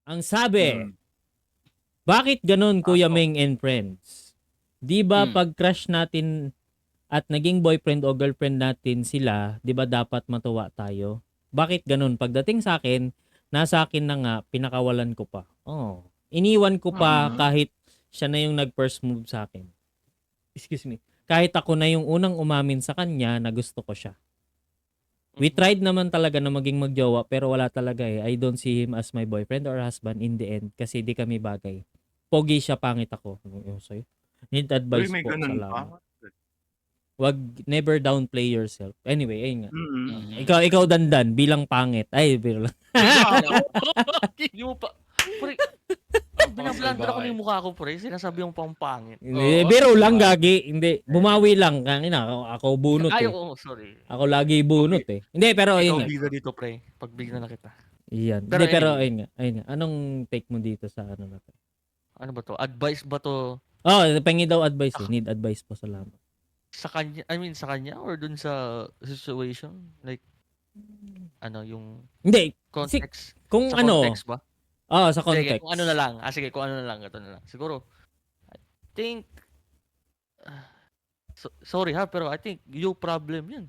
Ang sabi, Mm. bakit ganun Kuya Pasok. Ming and friends? Di ba pag crush natin at naging boyfriend o girlfriend natin sila, di ba dapat matuwa tayo? Bakit ganun? Pagdating sa akin, nasa akin na nga, pinakawalan ko pa. Oh. Iniwan ko pa kahit siya na yung nag-first move sa akin. Excuse me. Kahit ako na yung unang umamin sa kanya na gusto ko siya. We tried naman talaga na maging magjowa pero wala talaga eh. I don't see him as my boyfriend or husband in the end kasi di kami bagay. Pogi siya, pangit ako. Yung sa'yo. Need Uy, advice may po. ganun Salamat. pa? Wag never downplay yourself. Anyway, ayun nga. Mm. Ikaw dandan bilang pangit. Ay, biro lang. Hindi mo pa. Pre, binablander ako ng mukha ko, pre. Sinasabi mo pang pangit. Hindi, biro lang gagi. Hindi, bumawi lang. Kanina ako bunot eh. Ayaw, sorry. Ako lagi bunot eh. Hindi, pero ayun Ikaw nga. bida dito, pre. Pagbigyan na kita. Iyan. Pero Hindi, pero anyway. ayun nga. Anong take mo dito sa ano na to? Ano ba to? Advice ba to Oh, pengi daw advice eh. Need advice po, salamat. sa kanya? I mean, sa kanya or dun sa situation? Like, ano, yung Hindi. context? Kung sa ano. context ba? Sa Sige, context. kung ano na lang. Sige, kung ano na lang. Ito na lang. Siguro, I think, sorry ha, pero I think yung problem yun.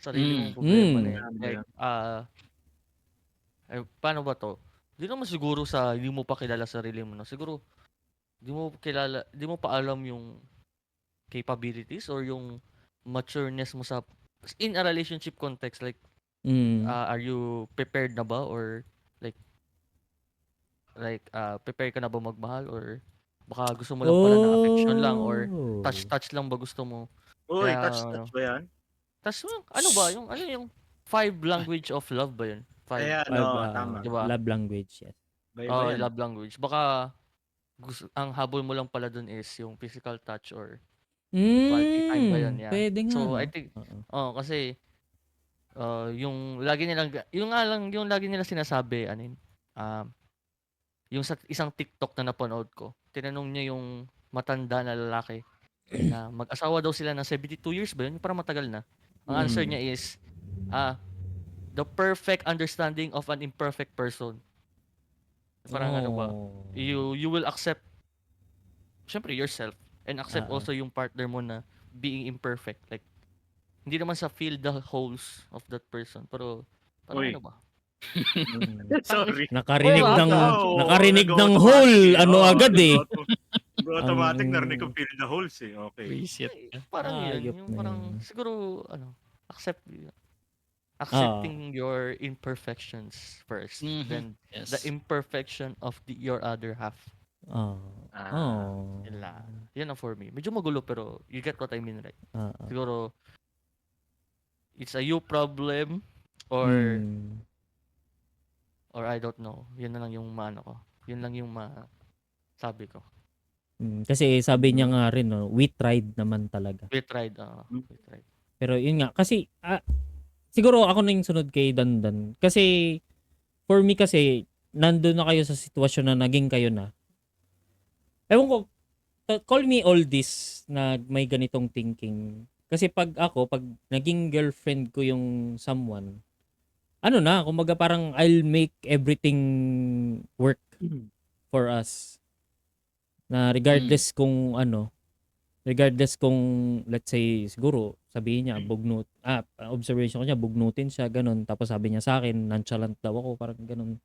Sarili mong problema na yan. Like, paano ba to? Hindi naman siguro sa hindi mo pa kilala sarili mo. No? Siguro, di mo pa alam yung capabilities or yung matureness mo sa in a relationship context. Like, are you prepared na ba? Or prepared ka na ba magmahal? Or baka gusto mo lang pala na affection lang or touch lang ba gusto mo? Uy, Kaya, touch ba yan? ano ba? Yung 5 language of love ba yun? 5. Ayan, tama. Diba? Love language, yes. Love language. Baka ang habol mo lang pala dun is yung physical touch or quality time ba yun? Yeah. Pwede nga. So, I think, kasi, yung lagi nila sinasabi, yung sa isang TikTok na napanood ko, tinanong niya yung matanda na lalaki na mag-asawa daw sila ng 72 years ba yun? Parang matagal na. Ang answer niya is, the perfect understanding of an imperfect person. Parang ano ba? You will accept, syempre, yourself and accept also yung partner mo na being imperfect. Like, hindi naman sa fill the holes of that person. Pero, parang ano ba? Sorry. Nakarinig ng hole. Ano agad eh. Automatic narinig ko fill the holes eh. Okay. Parang yun. Yung parang, siguro, accepting your imperfections first. Then, the imperfection of your other half. Yan ang for me. Medyo magulo pero you get what I mean, right? Siguro, it's a you problem or I don't know. Yun na lang yung maano ko. Yun lang yung sabi ko. Kasi sabi niya nga rin, no, we tried naman talaga. We tried. Pero yun nga, kasi siguro ako na yung sunod kay Dandan. Kasi for me kasi, nandun na kayo sa sitwasyon na naging kayo na. Ewan ko, call me all this na may ganitong thinking. Kasi pag naging girlfriend ko yung someone, kumbaga parang I'll make everything work for us. Na regardless kung let's say siguro sabihin niya observation ko niya bugnutin siya ganun, tapos sabi niya sa akin nonchalant daw ako, parang ganun.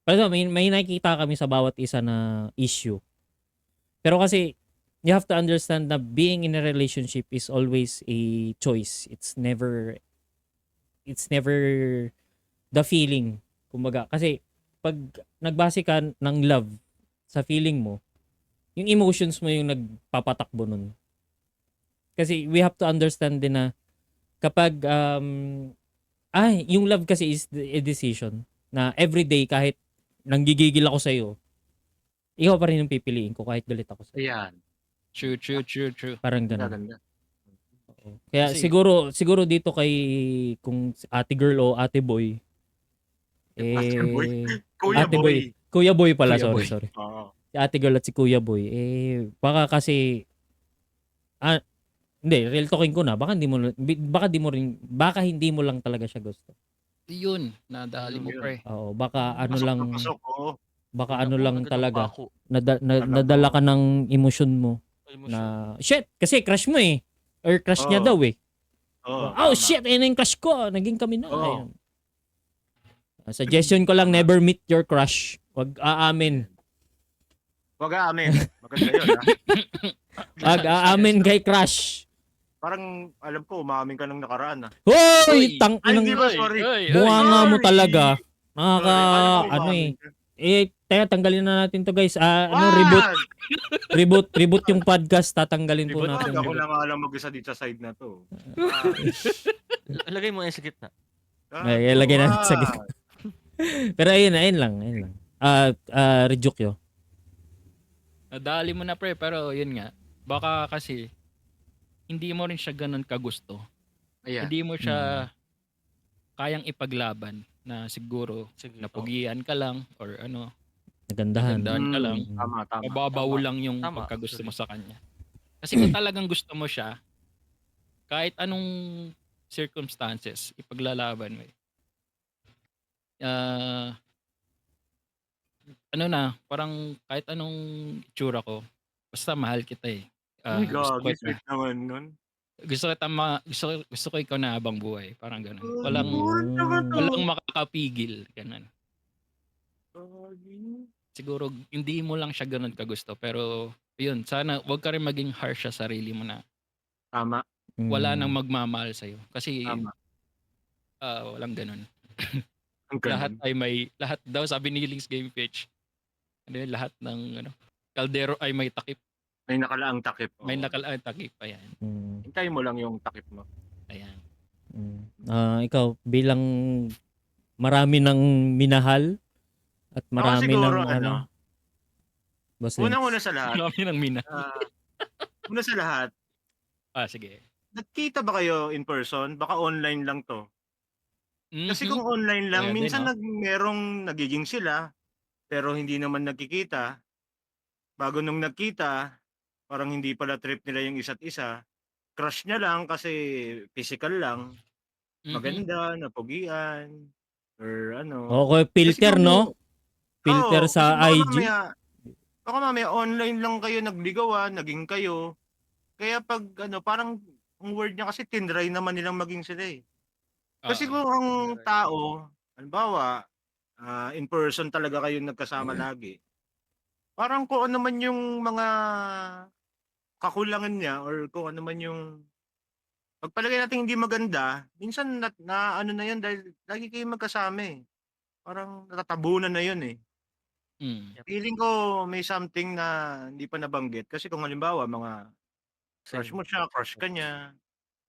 Pero may nakikita kami sa bawat isa na issue. Pero kasi you have to understand na being in a relationship is always a choice. It's never the feeling. Kumbaga, kasi pag nagbase ka ng love sa feeling mo, yung emotions mo yung nagpapatakbo nun. Kasi we have to understand din na kapag yung love kasi is a decision na everyday kahit nanggigigil ako sa'yo, ikaw pa rin yung pipiliin ko kahit galit ako sa'yo. Ayan. True. Parang ganun. Kaya kasi, siguro dito kay kung ate girl o ate boy, Kuya boy pala, sorry. Si ate girl at si kuya boy, baka kasi hindi, real talking ko na, baka hindi mo lang talaga siya gusto. Yun, nadali mo pre. Oo, baka Baka Yun ano ako, lang agad ang talaga. pako. Nadala ka ng emosyon mo Emosyon. na, shit, kasi crush mo eh. Or crush niya Oo. daw eh. Oo, Oh tama. shit, ayun na yung crush ko. Naging kami na. Oo. Ayun. Suggestion ko lang, Tama. never meet your crush. Wag aamin. Wag aamin. Maganda yun, ha? Wag aamin kay crush. Parang, alam ko, umamin ka ng nakaraan, ha? Hoy! Tang Ay, hindi inang ba? Sorry. buwanga mo Sorry. talaga. Nakaka, Sorry. Akala ko ano eh. umamin ka. Teka, tanggalin na natin to guys. Reboot yung podcast. Tatanggalin po Di ba natin. ako na nga lang mag-isa dito sa side na to? Lagay mo yung sakit na. Ay, ilagay natin sa gitna. Pero ayun lang. Rejukyo. Nadali mo na pre, pero yun nga. Baka kasi hindi mo rin siya ganun kagusto. Ayan. Hindi mo siya kayang ipaglaban na siguro Sige. napugian ka lang or ano, Nagandahan. nagandahan ka lang. Tama. Mababaw Tama. lang yung Tama. pagkagusto mo sa kanya. Kasi kung talagang gusto mo siya, kahit anong circumstances, ipaglalaban mo eh. Parang kahit anong itsura ko, basta mahal kita eh. Uy, Gusto gagi, kita. sweet naman nun. Gusto ko ikaw na habang buhay. Parang ganun. Mm. Walang makakapigil. Ganun. Gagi. Siguro, hindi mo lang siya ganun kagusto. Pero, yun, sana wag ka rin maging harsh sa sarili mo na Tama. wala nang magmamahal sa'yo. Kasi, Tama. walang ganun. Ang Lahat ganun. lahat daw, sabi ni Lings Game Pitch, lahat ng, kaldero ay may takip. May nakalaang takip. Oo. May nakalaang takip. Ayan. Hintayin mo lang yung takip mo. Ayan. Ikaw, bilang marami ng minahal at marami siguro, ng Boss Lins. Unang-una sa lahat. Marami ng mina. Una sa lahat, Sige. nagkita ba kayo in person? Baka online lang to. Kasi kung online lang, Ayan din, minsan no? merong nagiging sila, pero hindi naman nagkikita. Bago nung nagkita, parang hindi pala trip nila yung isa't isa. Crush niya lang kasi physical lang. Maganda, napugian, or ano. Okay, filter, Kasi kung- no? Filter Oo, sa kasi IG. baka mamaya online lang kayo nagligawan, naging kayo. Kaya pag parang ang word niya kasi tinry naman nilang maging sila eh. Kasi kung ang tao, halimbawa, in person talaga kayo nagkasama lagi. Parang kung ano man yung mga kakulangan niya or kung ano man yung pagpalagay natin hindi maganda, minsan na ano na yun dahil lagi kayo magkasama eh. Parang natatabunan na yun eh. Feeling ko may something na hindi pa nabanggit. Kasi kung halimbawa, mga crush mo siya, crush ka niya,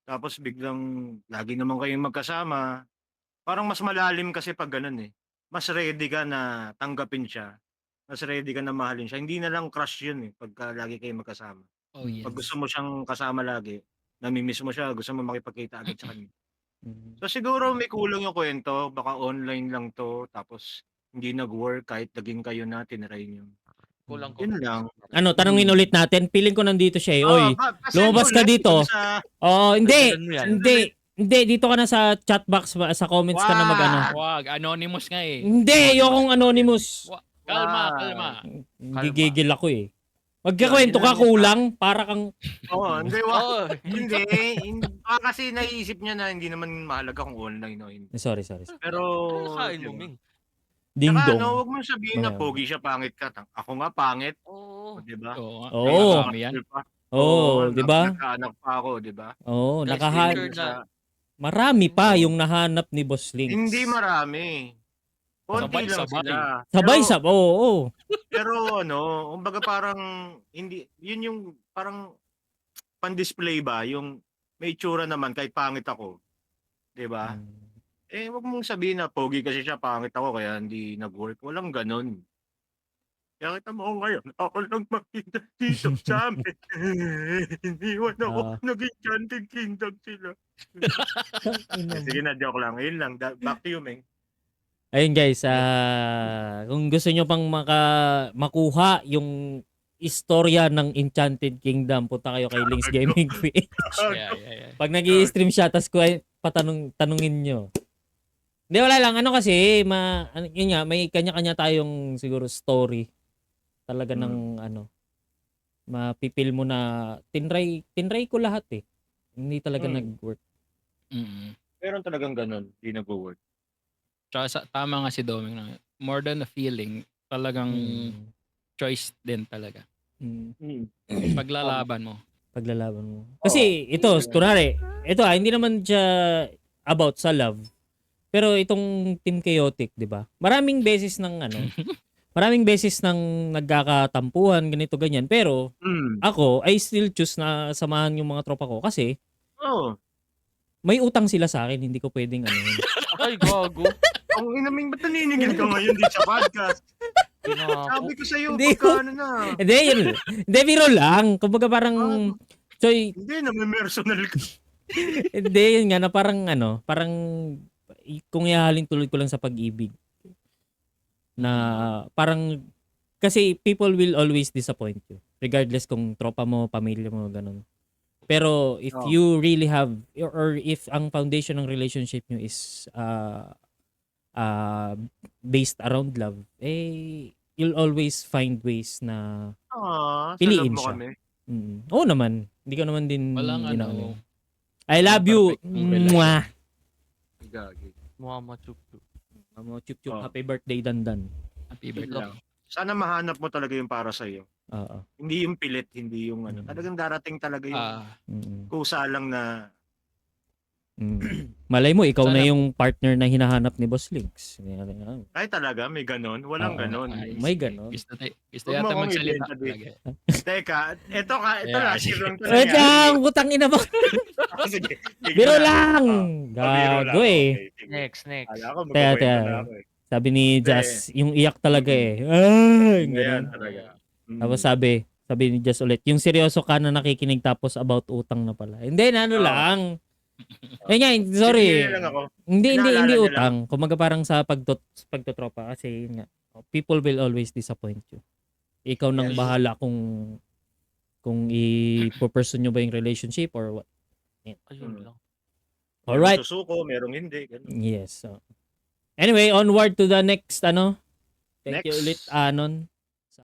tapos biglang lagi naman kayong magkasama, parang mas malalim kasi pag ganun eh. Mas ready ka na tanggapin siya. Mas ready ka na mahalin siya. Hindi na lang crush yun eh, pagka lagi kayong magkasama. Oh, yes. Pag gusto mo siyang kasama lagi, namimiss mo siya, gusto mo makipagkita agad sa kanya. So siguro may kulang yung kwento, baka online lang to, tapos hindi nag-work kahit naging kayo na, tinry nyo. Kulang Yun lang. Tanungin ulit natin. Feeling ko nandito siya eh. Oy, lumabas ka dito. Hindi. Ganun mo yan. Hindi, dito ka na sa chat box, sa comments ka na mag-ano. Wag, anonymous nga eh. Hindi, yung anonymous. Kalma. Gigigil ako eh. Magkakwento ka kulang para kang hindi. Oo. Hindi. Kasi naiisip niya na hindi naman mahalaga kung online o hindi. Sorry. Pero, Kain mo, Ming. Ding saka dong. huwag mo sabihin na Mamaya. pogi siya, pangit ka. Ako nga pangit, Oo. di ba? Oo. Marami yan. Di ba? Nagkaanak pa ako, di ba? Oo, Guys, nakahan. picture na. Marami pa yung nahanap ni Boss Links. Hindi marami. Konti lang Sabay-sabay. sila. Oo. Pero kumbaga parang hindi, yun yung parang pan-display ba, yung may itsura naman kahit pangit ako. 'Di ba? Wag mong sabihin na pogi kasi siya, pangit ako kaya hindi nag-work. Walang ganun. Kaya kita mo ngayon, ako lang makita dito sa amin. Iniwan ako, naging Chanting Kingdom sila. Sige na, joke lang. Ayun lang. Back to you, Meng. Ayun guys, kung gusto nyo pang makuha yung istorya ng Enchanted Kingdom, punta kayo kay Links Gaming Page. Yeah. Pag nag-i-stream siya, tas tanungin nyo. Hindi, wala lang. Ano kasi, yun nga, may kanya-kanya tayong siguro story. Talaga ng mapipil mo na tinry ko lahat eh. Hindi talaga nag-work. Mm. Meron talagang ganun, di nag-work. Tsaka tama nga si Doming na more than a feeling, talagang Mm. choice din talaga. Mm. Paglalaban mo. Paglalaban mo. Kasi ito, kunwari, ito hindi naman siya about sa love. Pero itong Team Chaotic, 'di ba? Maraming beses nang nagkakatampuhan, ganito ganyan. Pero ako, I still choose na samahan yung mga tropa ko kasi Oo. may utang sila sa akin, hindi ko pwedeng anuhin. Ay, gago. Ang inaming ba't naniningil ka ngayon dito sa podcast? Sabi ko sa'yo, Hindi pagka ano na. Hindi, yun. Hindi, biro lang. Kumbaga parang, so, Hindi, personal ka. hindi, yun nga, na parang, kung ihahalin tulad ko lang sa pag-ibig. Na, parang, kasi people will always disappoint you. Regardless kung tropa mo, pamilya mo, ganun. Pero, if you really have, or if ang foundation ng relationship nyo is, based around love, you'll always find ways na piliin mo siya. kami. Oo naman. Hindi ko naman din Walang inaano. ano. I love you. perfect yung relasyon. Mwah. Gagi. Mama chup-chup. Chup chup. Happy birthday, Dandan. Happy birthday. Lang. Sana mahanap mo talaga yung para sa'yo. Oo. Hindi yung pilit, hindi yung ano. Talagang darating talaga yung kusa lang na Malay mo, ikaw na Sana- yung partner na hinahanap ni Boss Links. ay talaga, may ganon. Walang Oo. ganon. May ganon. Gusto Huwag yata mo akong magsalita ibenta dito. talaga. Teka, ito Yeah. last year lang to Wait lang, putang ina mo. Sige. Biro lang. Biro lang. Gago eh. Okay, sige. Next. Kala ko Teka. magkukwento na ako eh. Sabi ni Jazz, yung iyak talaga eh. Ay, Ayan ganun. talaga. Tapos sabi ni Jazz ulit, yung seryoso ka na nakikinig tapos about utang na pala. Hindi, lang. Eh nga, sorry. Sige lang ako. Hindi Pinaalala niya utang. Kumaga parang sa pagtotropa kasi yun nga, people will always disappoint you. Ikaw nang Yes. bahala kung i-pursue nyo ba yung relationship or what. Ayun lang. Alright. Merong susuko, merong hindi. Ganun. Yes. Anyway, onward to the next Thank you Next. ulit, Anon.